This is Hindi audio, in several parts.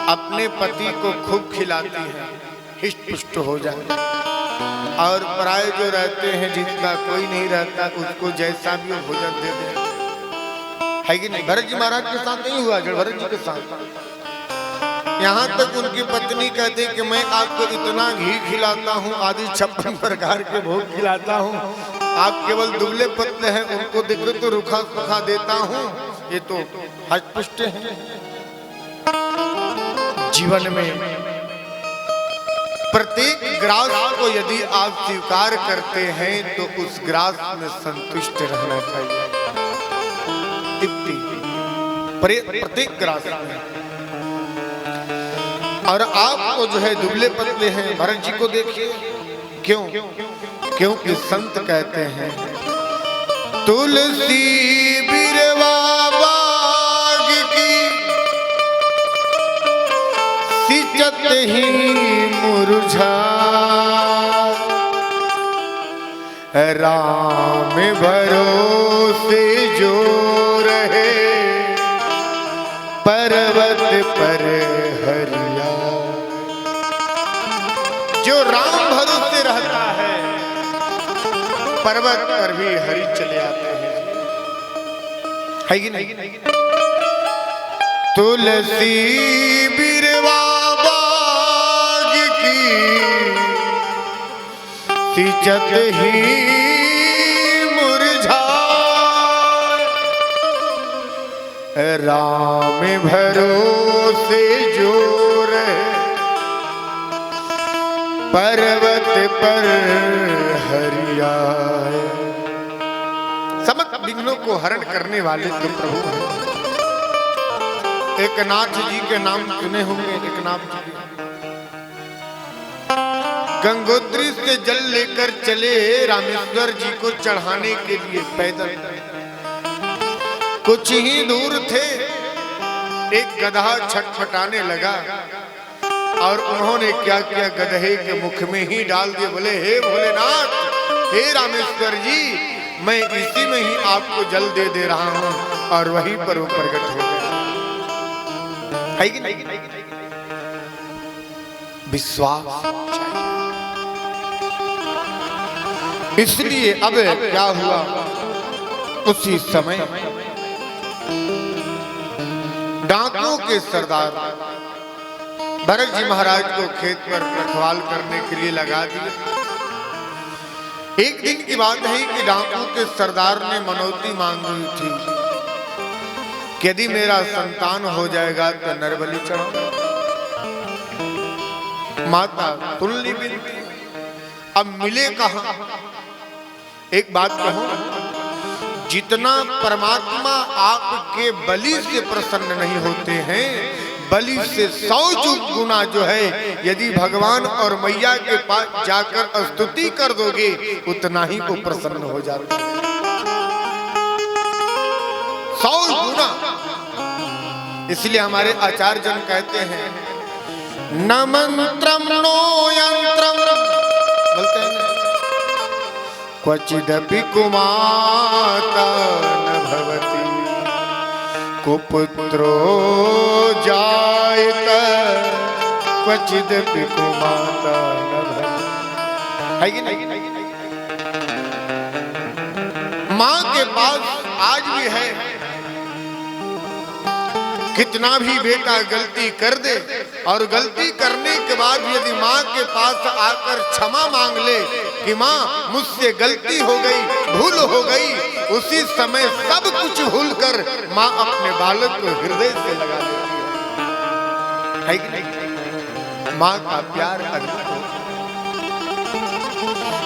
अपने पति को खूब खिलाती है, हिष्ट पुष्ट हो जाए, और पराये जो रहते हैं जिनका कोई नहीं रहता उसको जैसा भी वो भोजन दे दे, है कि नहीं? भरत जी महाराज के साथ नहीं हुआ, जड़ भरत जी के साथ। यहाँ तक उनकी पत्नी कहती कि मैं आपको इतना घी खिलाता हूँ, आदि 56 प्रकार के भोग खिलाता हूँ, आप केवल दुबले पतले हैं, उनको देखो तो रुखा सुखा देता हूँ, ये तो हष्ट पुष्ट है। जीवन में प्रत्येक ग्रास को यदि आप स्वीकार करते हैं तो उस ग्रास में संतुष्ट रहना चाहिए। प्रत्येक ग्रास में। और आपको जो है दुबले पतले हैं, भरत जी को देखिए, क्यों? क्योंकि संत कहते हैं तुलसी बिरवा बाग की सिंचत ही मुरझा, राम भरोसे जो रहे पर्वत पर हरिया। जो राम भरोसे रहता है पर्वत पर भी हरि चले आते हैं, है कि नहीं? तुलसी बिरवा बाग की सिंचत ही मुरझा, राम भरोसे जो रहे पर्वत पर हरिया। समस्त विघ्नों को हरण करने वाले तो प्रभु हैं। एक नाथ जी के नाम सुने होंगे, एक नाथ जी गंगोत्री से जल लेकर चले रामेश्वर जी को चढ़ाने के लिए पैदल। कुछ ही दूर थे, एक गधा छटपटाने लगा और उन्होंने क्या किया, गधे के मुख में ही डाल दिए। बोले हे भोलेनाथ, हे रामेश्वर जी, मैं इसी में ही आपको जल दे रहा हूं, और वहीं पर वो प्रकट हो गया। है कि नहीं? विश्वास चाहिए। इसलिए अब क्या हुआ, उसी समय डाकुओं के सरदार भरत जी महाराज को खेत पर रखवाल करने के लिए लगा दिया। एक दिन की बात है कि डाकुओं के सरदार ने मनौती मांगी थी कि यदि मेरा संतान हो जाएगा तो नरबलि चढ़ाऊंगा। माता तुलनी बिनती, अब मिले कहां? एक बात कहूं, जितना परमात्मा आपके बलि से प्रसन्न नहीं होते हैं, बलि से 100 गुना जो है यदि भगवान और मैया के पास जाकर स्तुति कर दोगे उतना ही वो प्रसन्न हो जाते हैं। 100 गुना। इसलिए हमारे आचार्य जन कहते हैं न मंत्रम नो यंत्रम, बोलते हैं क्वचिदपि कुमाता न भवति, कुपुत्रो जायत क्वचिदपि कुमाता न भवति। है कि नहीं? माँ के पास आज भी है, कितना भी बेटा गलती कर दे और गलती करने के बाद यदि माँ के पास आकर क्षमा मांग ले कि माँ मुझसे गलती हो गई, भूल हो गई, उसी समय सब कुछ भूल कर माँ अपने बालक को हृदय से लगा लेती है कि नहीं? माँ का प्यार अद्भुत है।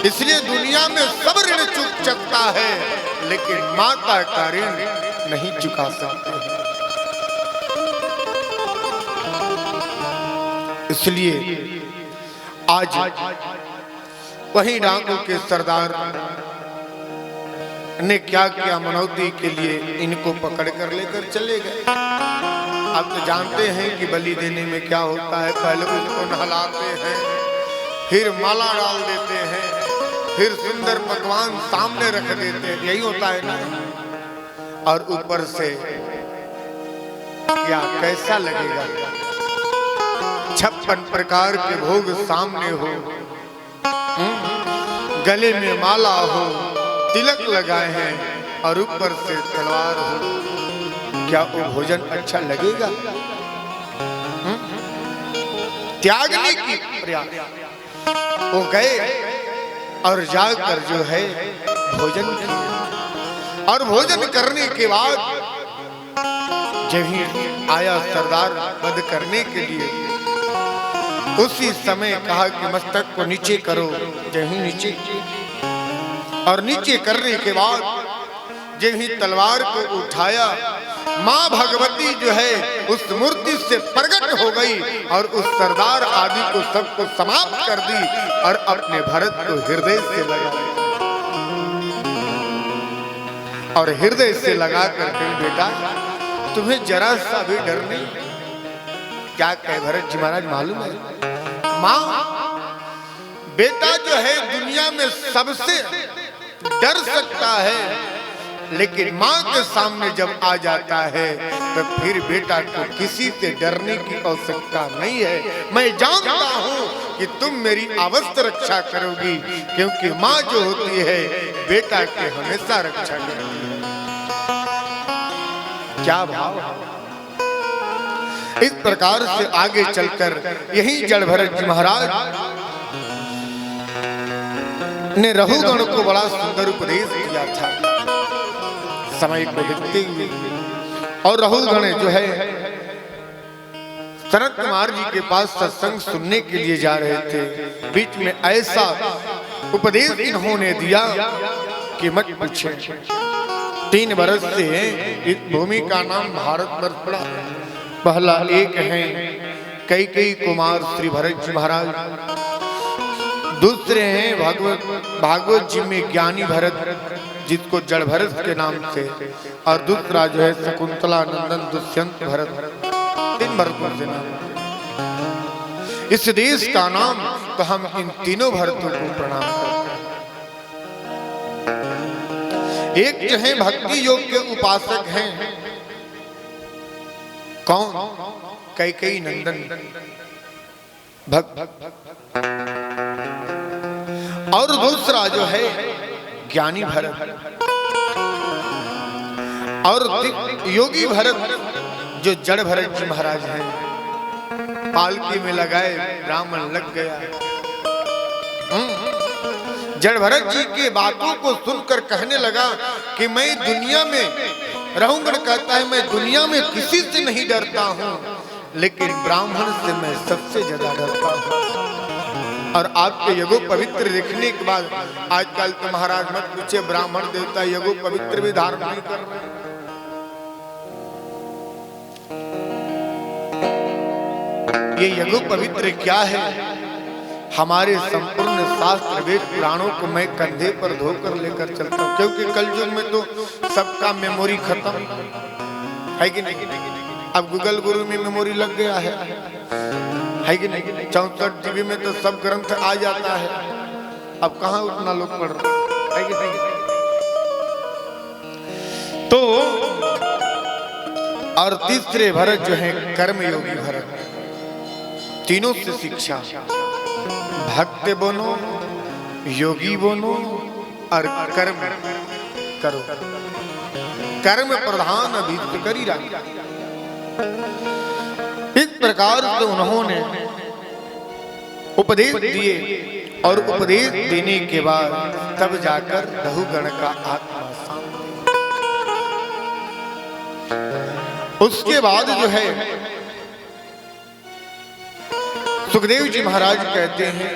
इसलिए दुनिया में सब ऋण चुक सकता है, लेकिन माता का ऋण नहीं चुका सकते हैं। इसलिए आज वही डाकू के सरदार ने क्या किया, मनौती के लिए इनको पकड़ कर लेकर चले गए। आप तो जानते हैं कि बलि देने में क्या होता है, पहले उसको नहलाते हैं, फिर माला डाल देते हैं, फिर सुंदर पकवान सामने रख देते हैं, यही होता है ना। और ऊपर से क्या कैसा लगेगा, 56 प्रकार के भोग सामने हो, गले में माला हो, तिलक लगाए हैं और ऊपर से तलवार हो, क्या वो भोजन अच्छा लगेगा? त्यागने की प्रयास वो गए और जाकर जो है भोजन किया। और भोजन करने के बाद जब ही आया सरदार वध करने के लिए, उसी समय कहा कि मस्तक को नीचे करो। जब ही नीचे, और नीचे करने के बाद जब ही तलवार को उठाया, माँ भगवती जो है उस मूर्ति से प्रकट हो गई और उस सरदार आदि को सबको समाप्त कर दी और अपने भरत को हृदय से लगा और हृदय से लगा कर कही, बेटा तुम्हें जरा सा भी डर नहीं? क्या कहे भरत जी महाराज मालूम है, माँ बेटा जो है दुनिया में सबसे डर सकता है, लेकिन माँ के सामने जब आ जाता है तो फिर बेटा को किसी से डरने की आवश्यकता नहीं है। मैं जानता हूँ कि तुम मेरी अवश्य रक्षा करोगी, क्योंकि माँ जो होती है बेटा की हमेशा रक्षा करती है। क्या भाव! इस प्रकार से आगे चलकर यही जड़ भरत जी महाराज ने रघुगण को बड़ा सुंदर उपदेश दिया था समय को देखते हुए। और रघुगण जो है सनत कुमार जी के पास सत्संग सुनने के लिए जा रहे थे, बीच में ऐसा उपदेश इन्होंने दिया कि मत पूछे। 3 बरस से इस भूमि का नाम भारतवर्ष पड़ा। पहला एक है कैकेयी कुमार श्री भरत जी महाराज, दूसरे हैं भागवत जी में ज्ञानी भरत जिसको जड़ भरत के नाम से, और दूसरा जो है शकुंतला नंदन दुष्यंत भरत। 3 भरतों से नाम इस देश का नाम, तो हम इन तीनों भरतों को प्रणाम करते हैं। एक जो है भक्ति योग के उपासक हैं, कौन? कैकेयी नंदन भक्त, और दूसरा जो है ज्ञानी भरत, और योगी भरत जो जड़ भरत जी महाराज हैं। पालकी में लगाए ब्राह्मण लग गया। जड़ भरत जी की बातों को सुनकर कहने लगा कि मैं दुनिया में, रघुगण कहता है मैं दुनिया में किसी से नहीं डरता हूँ, लेकिन ब्राह्मण से मैं सबसे ज्यादा डरता हूँ। और आपके यगो पवित्र देखने के बाद आजकल तो महाराज मत पूछे, ब्राह्मण देवता यगो पवित्र भी धारण नहीं कर रहे। ये यगो पवित्र क्या है? हमारे संपूर्ण शास्त्र वेद पुराणों को मैं कंधे पर धोकर लेकर चलता हूँ, क्योंकि कलयुग में तो सबका मेमोरी खत्म है कि नहीं? अब गूगल गुरु में मेमोरी लग गया है कि नहीं? 64 GB में तो सब ग्रंथ आ जाता है। अब कहाँ उतना लोग पढ़ रहे है कि नहीं? तो और तीसरे भरत जो है कर्मयोगी भरत, तीनों से शिक्षा, भक्त बनो, योगी बनो और कर्म करो। कर्म प्रधान अभी करी रहा। इस प्रकार से उन्होंने उपदेश दिए, और उपदेश देने के बाद तब जाकर रघुगण का आत्मा शांत। उसके बाद जो है सुखदेव जी महाराज कहते हैं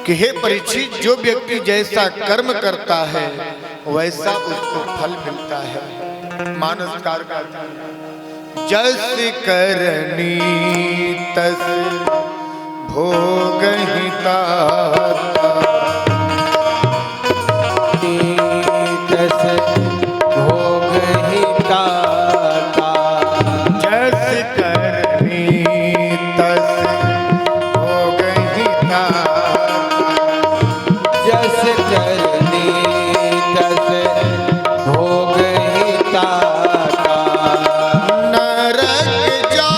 कि हे परीक्षित, जो व्यक्ति जैसा कर्म करता है वैसा उसको फल मिलता है। मानसकार का जस करनी तस भोगहि ताता, तस भोगहि ताता। जस करनी तस भोगहि ताता, जस करनी तस भोगहि ताता। नरक जा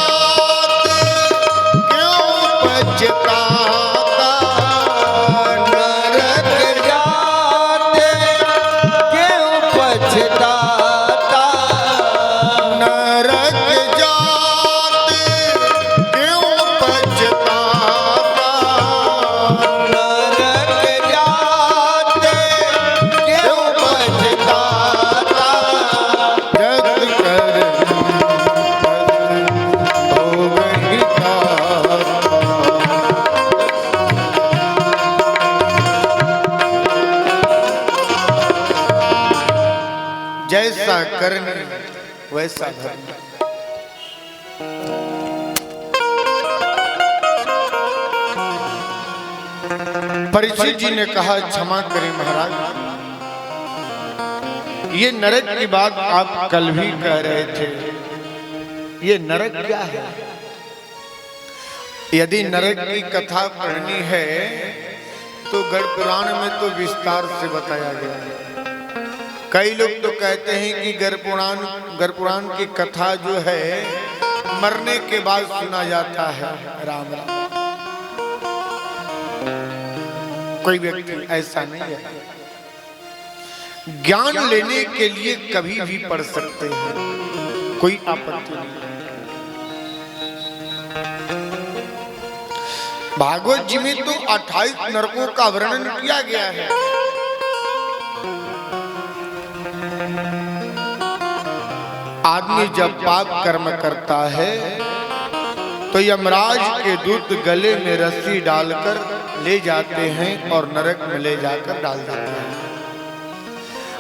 भोग हिताता। जैसा करनी वैसा भरना। परीक्षित जी ने कहा क्षमा करें महाराज, ये नरक की बात आप कल भी कह रहे थे, ये नरक क्या है? यदि नरक की कथा पढ़नी है तो गढ़ पुराण में तो विस्तार से बताया गया है। कई लोग तो कहते हैं कि गढ़ पुराण की कथा जो है मरने के बाद सुना जाता है। राम राम, कोई व्यक्ति ऐसा नहीं है, ज्ञान लेने के लिए कभी भी पढ़ सकते हैं, कोई आपत्ति नहीं। भागवत जी में तो 28 नरकों का वर्णन किया गया है। आदमी जब पाप कर्म करता है तो यमराज के दूत गले में रस्सी डालकर ले जाते हैं और नरक में ले जाकर डाल देते हैं।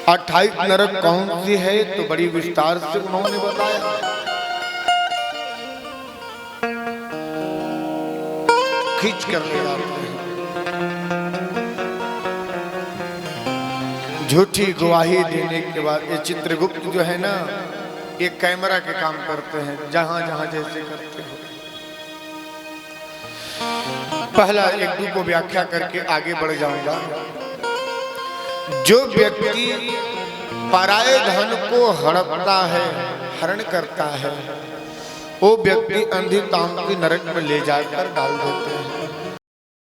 28 नरक कौन सी है तो बड़ी विस्तार से उन्होंने बताया। खींच कर ले जाते हैं। झूठी गवाही देने के बाद ये चित्रगुप्त जो है ना, ये कैमरा के काम करते हैं, जहां जहां जैसे करते हो। पहला एक दो को व्याख्या करके आगे बढ़ जाऊंगा। जो व्यक्ति पराये धन को हड़पता है, हरण करता है, वो व्यक्ति अंधी तांती नरक में ले जाकर डाल देते हैं।